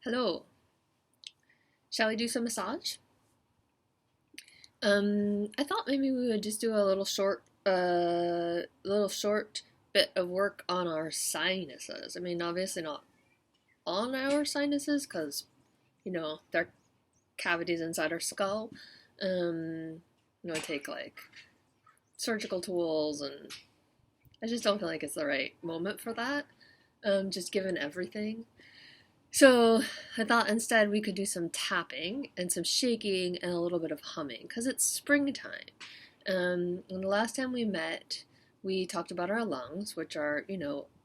Hello. Shall we do some massage? I thought maybe we would just do a little short bit of work on our sinuses. I mean, obviously not on our sinuses because, they're cavities inside our skull. Take like surgical tools, and I just don't feel like it's the right moment for that. Just given everything. So I thought instead we could do some tapping and some shaking and a little bit of humming because it's springtime. And the last time we met, we talked about our lungs, which are,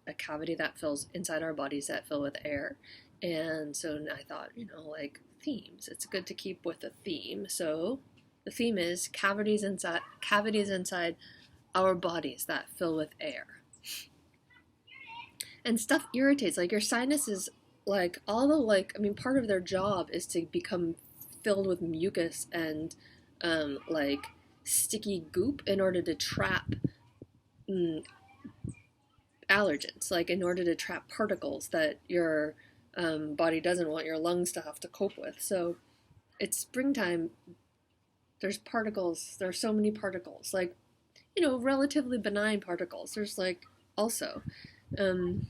a cavity that fills inside our bodies that fill with air. And so I thought, like themes, it's good to keep with a theme. So the theme is cavities inside our bodies that fill with air. And stuff irritates, like your sinuses, like all the part of their job is to become filled with mucus and like sticky goop in order to trap mm, allergens, like in order to trap particles that your body doesn't want your lungs to have to cope with. So it's springtime. There's particles. There's so many particles, like relatively benign particles. There's like also um,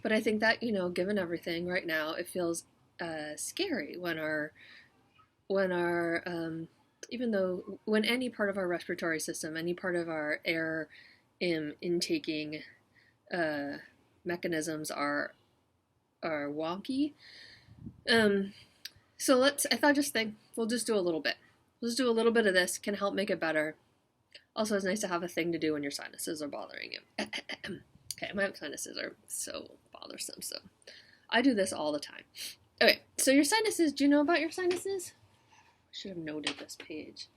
but I think that, given everything right now, it feels scary when even though when any part of our respiratory system, any part of our air intaking uh, mechanisms are wonky. Um, so I thought just think we'll just do a little bit. We'll just do a little bit of this, can help make it better. Also, it's nice to have a thing to do when your sinuses are bothering you. Okay, my sinuses are so bothersome, so I do this all the time. Okay, so your sinuses, do you know about your sinuses? I should have noted this page.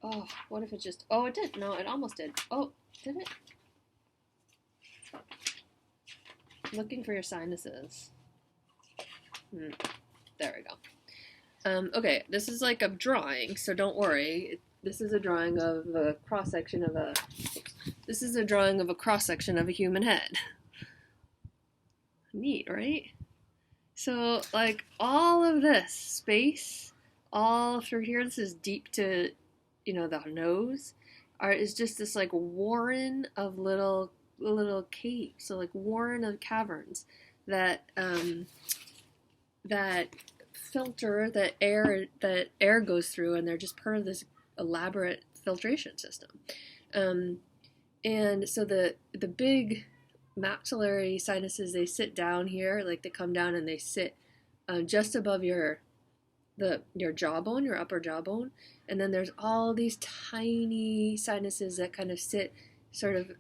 Oh, what if it just, oh, it did. No, it almost did. Oh, did it? Looking for your sinuses. There we go. Okay, this is like a drawing, so don't worry. This is a drawing of a cross-section of a, this is a drawing of a cross-section of a human head. Neat, right? So, like, all of this space, all through here, this is deep to, the nose, is just this, like, warren of little caves. So, like, warren of caverns that, that filter that air goes through, and they're just part of this elaborate filtration system. And so the big maxillary sinuses, they sit down here, like they come down and they sit just above your jawbone, your upper jawbone, and then there's all these tiny sinuses that kind of sit sort of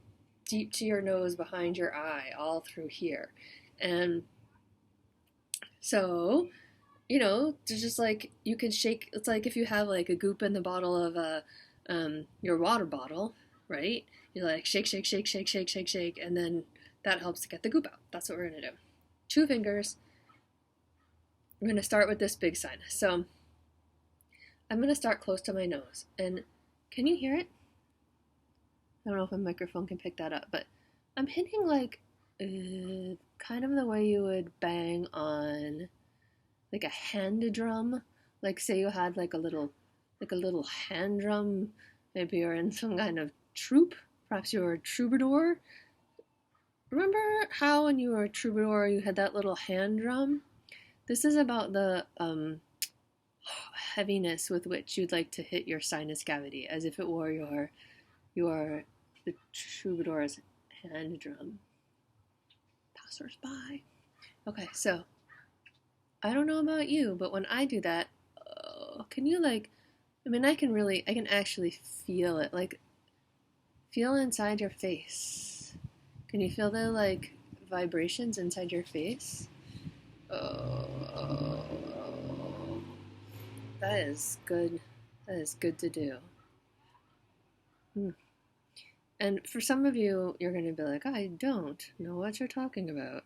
deep to your nose, behind your eye, all through here. And so there's just like, you can shake, it's like if you have like a goop in the bottle of your water bottle, right? You like shake, shake, shake, shake, shake, shake, shake, and then that helps to get the goop out. That's what we're gonna do. 2 fingers. I'm gonna start with this big sinus. So I'm gonna start close to my nose. And can you hear it? I don't know if a microphone can pick that up, but I'm hitting like kind of the way you would bang on like a hand drum. Like say you had like a little hand drum. Maybe you're in some kind of troupe. Perhaps you're a troubadour. Remember how when you were a troubadour you had that little hand drum? This is about the heaviness with which you'd like to hit your sinus cavity, as if it were the troubadour's hand drum. Passers-by. Okay, so I don't know about you, but when I do that, can you like, I can actually feel it, like feel inside your face. Can you feel the like vibrations inside your face? Oh, that is good. That is good to do. And for some of you, you're going to be like, I don't know what you're talking about.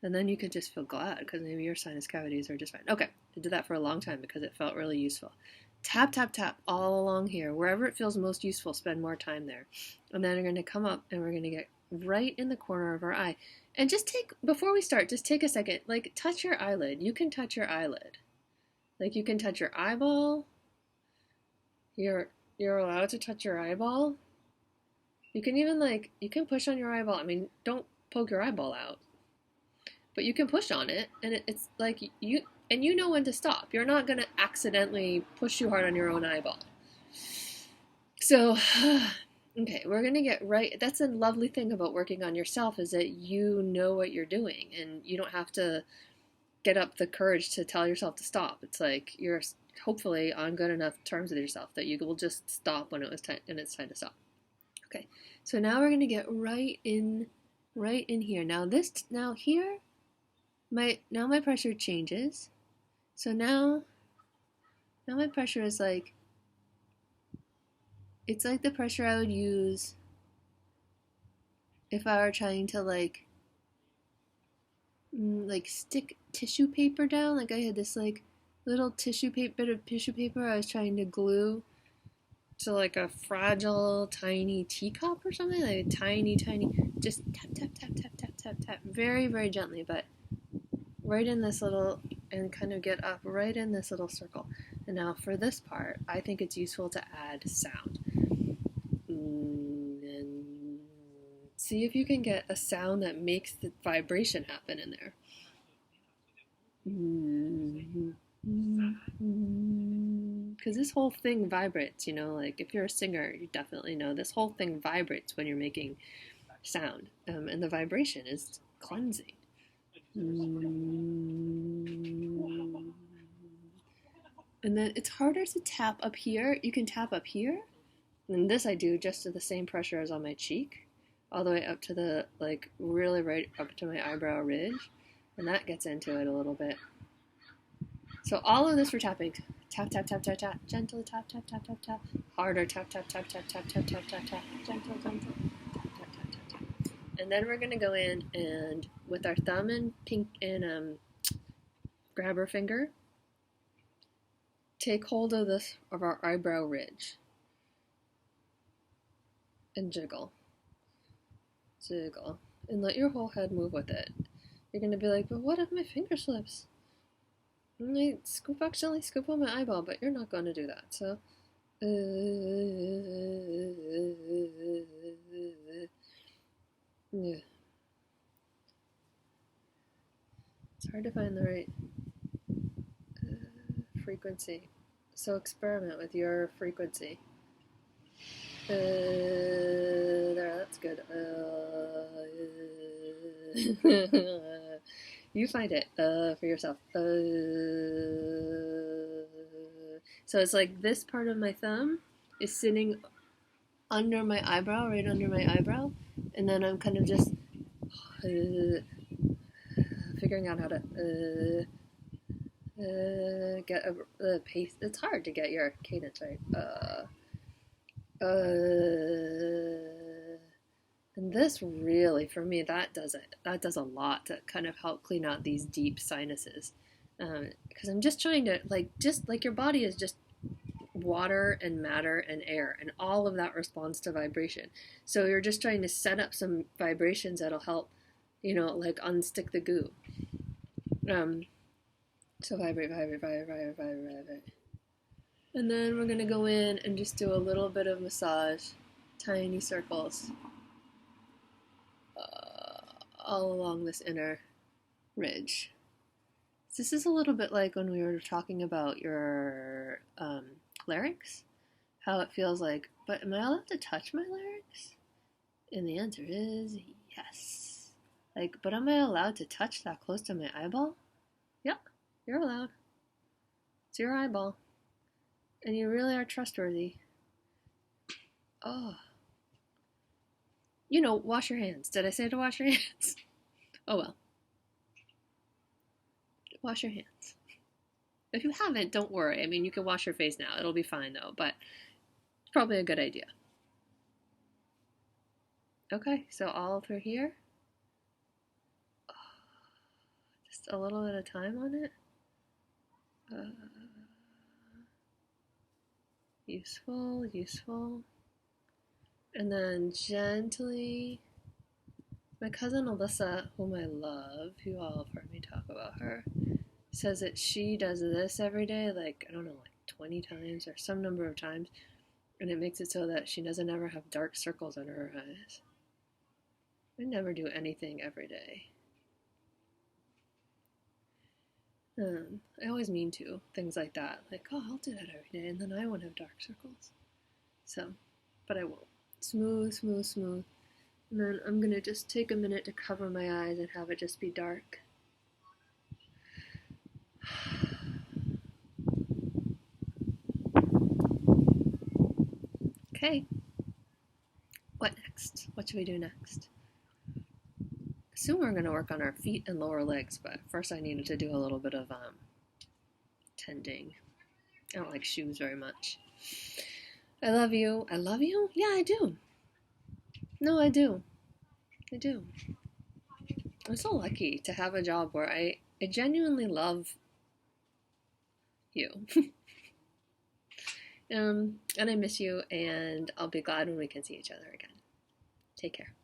And then you could just feel glad because maybe your sinus cavities are just fine. Okay, I did that for a long time because it felt really useful. Tap, tap, tap all along here. Wherever it feels most useful, spend more time there. And then we're going to come up and we're going to get right in the corner of our eye. And just before we start, just take a second, like touch your eyelid. You can touch your eyelid. Like you can touch your eyeball. You're allowed to touch your eyeball. You can even you can push on your eyeball. I mean, don't poke your eyeball out. But you can push on it, and it's like you know when to stop. You're not going to accidentally push too hard on your own eyeball. So, okay, we're going to get right. That's a lovely thing about working on yourself is that you know what you're doing, and you don't have to get up the courage to tell yourself to stop. It's like you're hopefully on good enough terms with yourself that you will just stop when it's time to stop. Okay, so now we're going to get right in here. Now here, my pressure changes. So now my pressure is it's like the pressure I would use if I were trying to stick tissue paper down. Like I had this little bit of tissue paper I was trying to glue to like a fragile tiny teacup or something, like a tiny just tap tap tap tap tap tap tap very, very gently, but right in this little, and kind of get up right in this little circle. And now for this part, I think it's useful to add sound. And see if you can get a sound that makes the vibration happen in there. Because this whole thing vibrates, like if you're a singer, you definitely know this whole thing vibrates when you're making sound. And the vibration is cleansing. And then it's harder to tap up here. You can tap up here. And this I do just to the same pressure as on my cheek, all the way up to the, really right up to my eyebrow ridge. And that gets into it a little bit. So all of this we're tapping. Tap, tap, tap, tap, tap. Gentle tap, tap, tap, tap, tap. Harder tap, tap, tap, tap, tap, tap, tap, tap, tap. Gentle, gentle. Tap, tap, tap, tap, tap. And then we're going to go in and with our thumb and grabber finger, take hold of our eyebrow ridge. And jiggle. Jiggle. And let your whole head move with it. You're going to be like, but what if my finger slips? And I accidentally scoop on my eyeball, but you're not going to do that. So, yeah. It's hard to find the right frequency. So experiment with your frequency. There, that's good. You find it for yourself. So it's like this part of my thumb is sitting under my eyebrow, right under my eyebrow, and then I'm kind of just figuring out how to get a pace. It's hard to get your cadence right. And this really, for me, that does it. That does a lot to kind of help clean out these deep sinuses. Because I'm just trying to, just like your body is just water and matter and air, and all of that responds to vibration. So you're just trying to set up some vibrations that'll help, unstick the goo. So vibrate, vibrate, vibrate, vibrate, vibrate, vibrate. And then we're going to go in and just do a little bit of massage, tiny circles, all along this inner ridge. This is a little bit like when we were talking about your larynx, how it feels like, but am I allowed to touch my larynx? And the answer is yes. But am I allowed to touch that close to my eyeball? Yep, you're allowed. It's your eyeball. And you really are trustworthy. Oh. Wash your hands. Did I say to wash your hands? Oh well. Wash your hands. If you haven't, don't worry. I mean, you can wash your face now. It'll be fine though, but it's probably a good idea. Okay, so all through here. Just a little at a time on it. Useful. And then gently My cousin Alyssa, whom I love, you all have heard me talk about her, says that she does this every day, like, I don't know, like 20 times or some number of times, and it makes it so that she doesn't ever have dark circles under her eyes. I never do anything every day. I always mean to, things like that. Like, oh, I'll do that every day, and then I won't have dark circles. So, but I won't. Smooth, smooth, smooth. And then I'm gonna just take a minute to cover my eyes and have it just be dark. Okay. What next? What should we do next? Soon we're gonna work on our feet and lower legs, but first I needed to do a little bit of tending. I don't like shoes very much. I love you. I love you? Yeah, I do. No, I do. I do. I'm so lucky to have a job where I genuinely love you. And I miss you, and I'll be glad when we can see each other again. Take care.